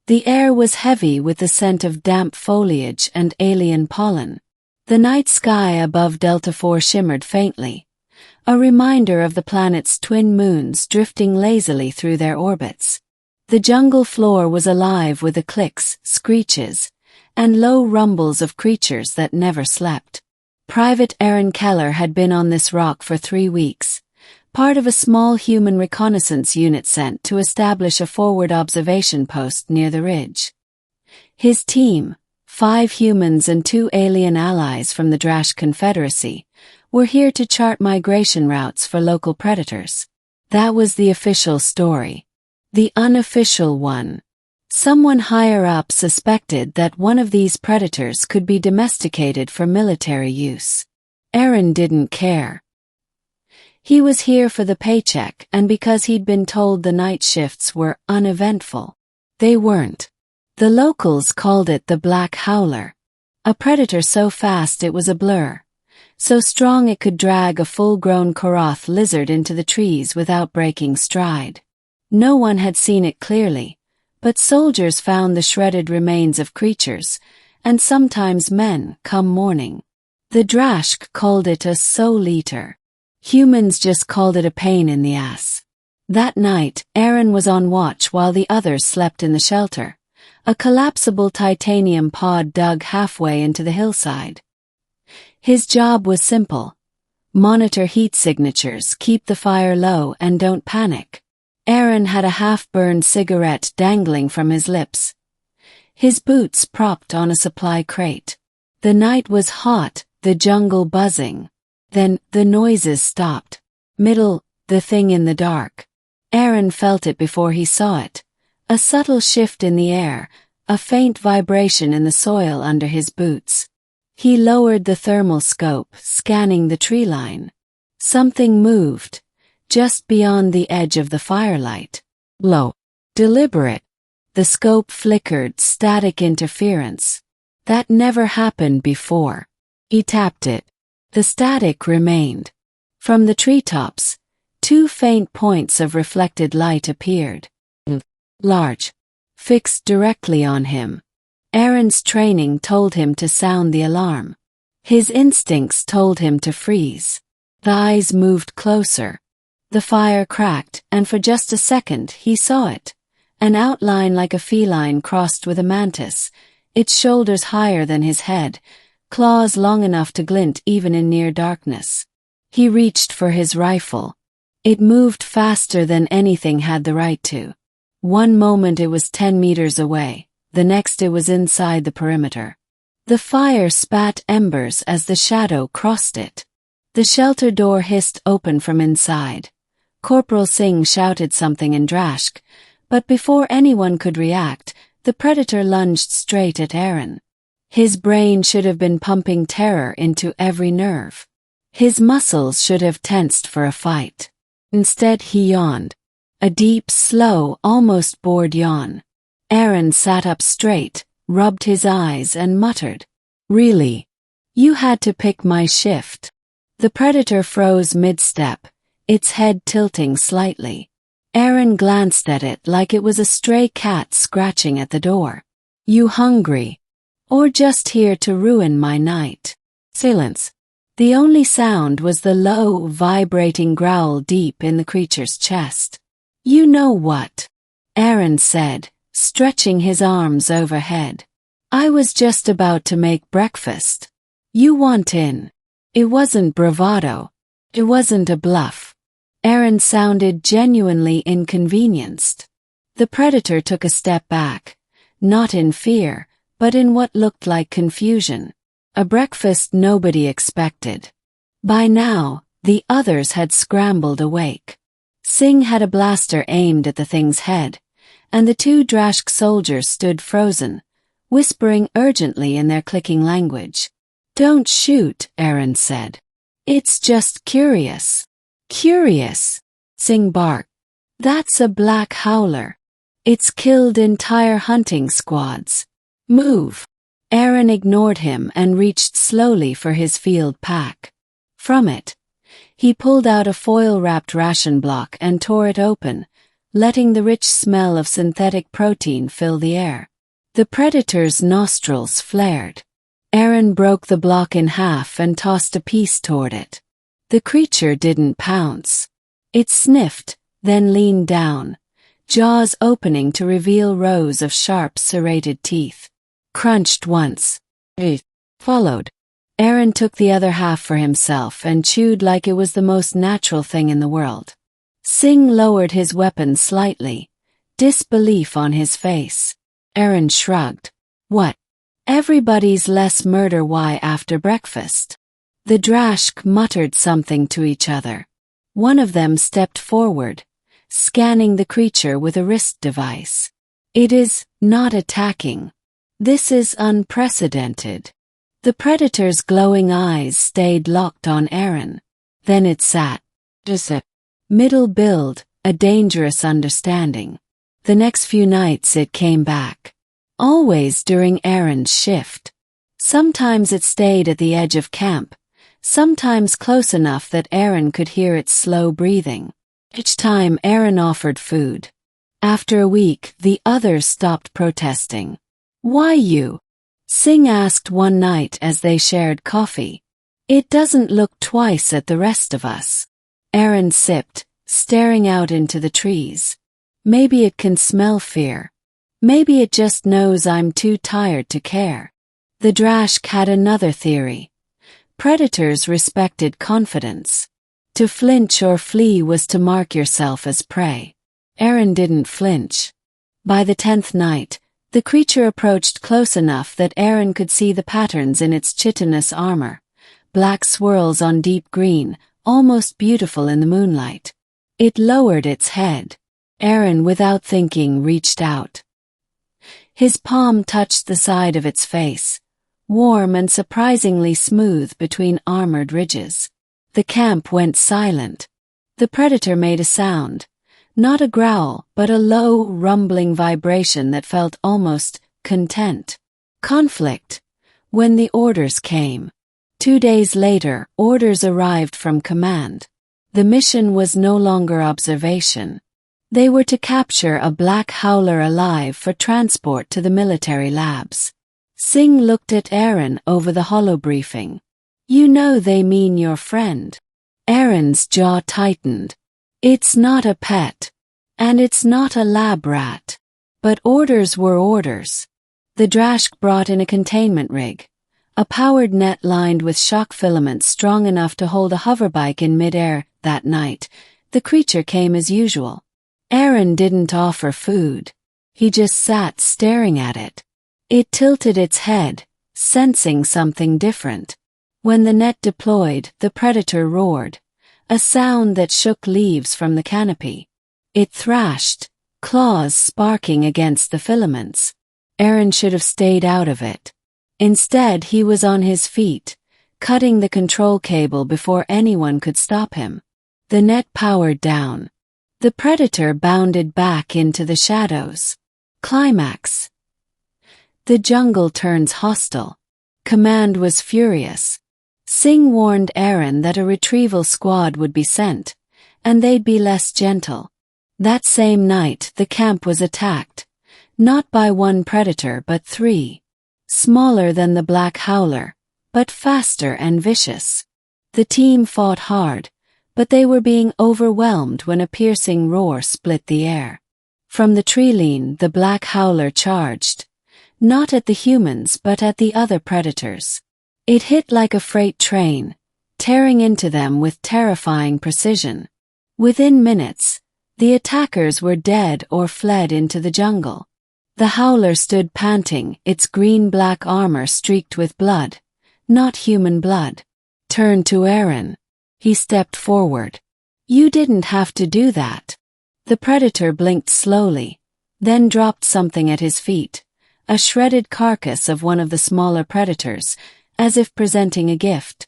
The air was heavy with the scent of damp foliage and alien pollen. The night sky above Delta IV shimmered faintly, a reminder of the planet's twin moons drifting lazily through their orbits. The jungle floor was alive with the clicks, screeches, and low rumbles of creatures that never slept. Private Aaron Keller had been on this rock for 3 weeks, part of a small human reconnaissance unit sent to establish a forward observation post near the ridge. His team, 5 humans and 2 alien allies from the Drash Confederacy, were here to chart migration routes for local predators. That was the official story. The unofficial one. Someone higher up suspected that one of these predators could be domesticated for military use. Aaron didn't care. He was here for the paycheck and because he'd been told the night shifts were uneventful. They weren't. The locals called it the Black Howler. A predator so fast it was a blur. So strong it could drag a full-grown Koroth lizard into the trees without breaking stride. No one had seen it clearly, but soldiers found the shredded remains of creatures, and sometimes men, come morning. The Drashk called it a soul-eater. Humans just called it a pain in the ass. That night, Aaron was on watch while the others slept in the shelter, a collapsible titanium pod dug halfway into the hillside. His job was simple. Monitor heat signatures, keep the fire low, and don't panic. Aaron had a half-burned cigarette dangling from his lips. His boots propped on a supply crate. The night was hot, the jungle buzzing. Then, the noises stopped. The thing in the dark. Aaron felt it before he saw it. A subtle shift in the air, a faint vibration in the soil under his boots. He lowered the thermal scope, scanning the tree line. Something moved, just beyond the edge of the firelight. Low. Deliberate. The scope flickered, static interference. That never happened before. He tapped it. The static remained. From the treetops, 2 faint points of reflected light appeared. Large. Fixed directly on him. Aaron's training told him to sound the alarm. His instincts told him to freeze. The eyes moved closer. The fire cracked, and for just a second he saw it. An outline like a feline crossed with a mantis, its shoulders higher than his head, claws long enough to glint even in near darkness. He reached for his rifle. It moved faster than anything had the right to. One moment it was 10 meters away. The next it was inside the perimeter. The fire spat embers as the shadow crossed it. The shelter door hissed open from inside. Corporal Singh shouted something in Drashk, but before anyone could react, the predator lunged straight at Aaron. His brain should have been pumping terror into every nerve. His muscles should have tensed for a fight. Instead he yawned. A deep, slow, almost bored yawn. Aaron sat up straight, rubbed his eyes and muttered, "Really? You had to pick my shift." The predator froze mid-step, its head tilting slightly. Aaron glanced at it like it was a stray cat scratching at the door. "You hungry? Or just here to ruin my night?" Silence. The only sound was the low, vibrating growl deep in the creature's chest. "You know what?" Aaron said, stretching his arms overhead. "I was just about to make breakfast. You want in." It wasn't bravado. It wasn't a bluff. Aaron sounded genuinely inconvenienced. The predator took a step back, not in fear, but in what looked like confusion. A breakfast nobody expected. By now, the others had scrambled awake. Singh had a blaster aimed at the thing's head, and the 2 Drashk soldiers stood frozen, whispering urgently in their clicking language. "Don't shoot," Aaron said. "It's just curious." "Curious?" Singh barked. "That's a Black Howler. It's killed entire hunting squads. Move." Aaron ignored him and reached slowly for his field pack. From it, he pulled out a foil-wrapped ration block and tore it open, letting the rich smell of synthetic protein fill the air. The predator's nostrils flared. Aaron broke the block in half and tossed a piece toward it. The creature didn't pounce. It sniffed, then leaned down, jaws opening to reveal rows of sharp serrated teeth. Crunched once. It followed. Aaron took the other half for himself and chewed like it was the most natural thing in the world. Singh lowered his weapon slightly, disbelief on his face. Aaron shrugged. What? Everybody's less murder why after breakfast? The Drashk muttered something to each other. One of them stepped forward, scanning the creature with a wrist device. It is not attacking. This is unprecedented. The predator's glowing eyes stayed locked on Aaron. Then it sat. Just a middle build, a dangerous understanding. The next few nights it came back. Always during Aaron's shift. Sometimes it stayed at the edge of camp, sometimes close enough that Aaron could hear its slow breathing. Each time Aaron offered food. After a week, the others stopped protesting. Why you? Singh asked one night as they shared coffee. It doesn't look twice at the rest of us. Aaron sipped, staring out into the trees. Maybe it can smell fear. Maybe it just knows I'm too tired to care. The Drashk had another theory. Predators respected confidence. To flinch or flee was to mark yourself as prey. Aaron didn't flinch. By the 10th night, the creature approached close enough that Aaron could see the patterns in its chitinous armor, black swirls on deep green, almost beautiful in the moonlight. It lowered its head. Aaron, without thinking, reached out. His palm touched the side of its face, warm and surprisingly smooth between armored ridges. The camp went silent. The predator made a sound. Not a growl, but a low, rumbling vibration that felt almost content. Conflict. When the orders came. 2 days later, orders arrived from command. The mission was no longer observation. They were to capture a black howler alive for transport to the military labs. Singh looked at Aaron over the holobriefing. You know they mean your friend. Aaron's jaw tightened. It's not a pet. And it's not a lab rat. But orders were orders. The Drashk brought in a containment rig. A powered net lined with shock filaments strong enough to hold a hoverbike in midair. That night, the creature came as usual. Aaron didn't offer food. He just sat staring at it. It tilted its head, sensing something different. When the net deployed, the predator roared, a sound that shook leaves from the canopy. It thrashed, claws sparking against the filaments. Aaron should have stayed out of it. Instead, he was on his feet, cutting the control cable before anyone could stop him. The net powered down. The predator bounded back into the shadows. Climax. The jungle turns hostile. Command was furious. Singh warned Aaron that a retrieval squad would be sent, and they'd be less gentle. That same night, the camp was attacked, not by one predator but 3. Smaller than the black howler, but faster and vicious. The team fought hard, but they were being overwhelmed when a piercing roar split the air. From the tree-line, the black howler charged, not at the humans but at the other predators. It hit like a freight train, tearing into them with terrifying precision. Within minutes, the attackers were dead or fled into the jungle. The howler stood panting, its green-black armor streaked with blood, not human blood. Turned to Aaron. He stepped forward. You didn't have to do that. The predator blinked slowly, then dropped something at his feet, a shredded carcass of one of the smaller predators, as if presenting a gift.